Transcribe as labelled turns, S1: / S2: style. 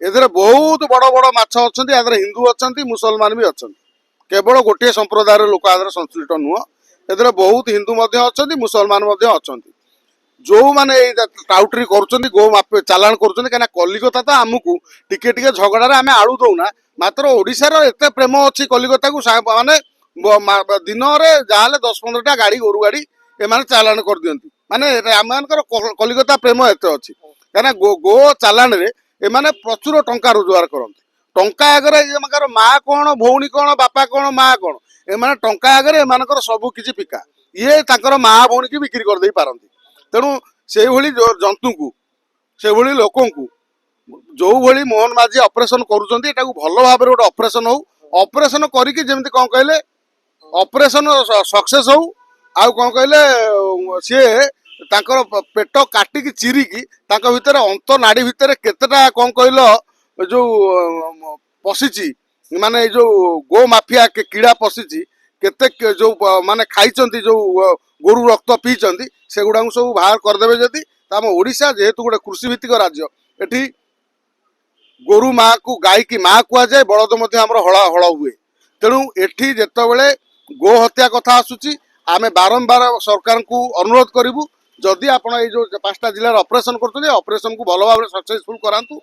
S1: एथिरे बहुत बड़ बड़ माछ अच्छा हिंदू अच्छा मुसलमान भी अच्छा केवल गोटे संप्रदायर लोक आदर संश्लिष्ट नुह एथिरे बहुत हिंदू अच्छा मुसलमान अच्छा जो मैंने टाउटरी कर गो चालाण कर कलिकता तो आमको टिके टिके झगड़े आम आलू दौना मात्र ओडिशार एत प्रेम अच्छी कलिकता को माने दिन में जहाँ 10-15टा गाड़ी गोरु गाड़ी एम चालाण कर दिखती माने आम कलिकता प्रेम एत अच्छी कहीं गो चालाण एमाने प्रचुर टंका रोजगार करते टंका आगे एम माँ कौन भौणी कौन बापा कौन माँ कौन एम टंका आगे एम सब किसी फिका ये तांकर माँ भौणी की बिक्री कर पारती तेणु से जंतु को से लोक जो भली मोहन माझी ऑपरेशन करुँच भल भाव गोटे ऑपरेशन हो ऑपरेशन करके जमी कौन कहले ऑपरेशन सक्सेस हो आउ कौन कहले सी तांकर पेट काटिकी चिरिकी भितर अंत नाड़ी भितर केतेटा कौन कहल जो पशिची माने जो गो माफिया कीड़ा पशिची केते जो माने खाई जो गोरु रक्त पीछे से गुड़ा सब बाहर करदे जदि आम ओडिशा जेहेतु गोटे कृषि भित्तिक राज्य एटी गोरु माँ को गाई की माँ कहुए बलद हला हल हुए तेणु एठी जेतेबेले गो हत्या कथा आसूची आमे बारंबार सरकार को अनुरोध करूँ जदि आपण जो 5टा जिलार ऑपरेशन कर ऑपरेशन को भल भाव सक्सेसफुल करातु।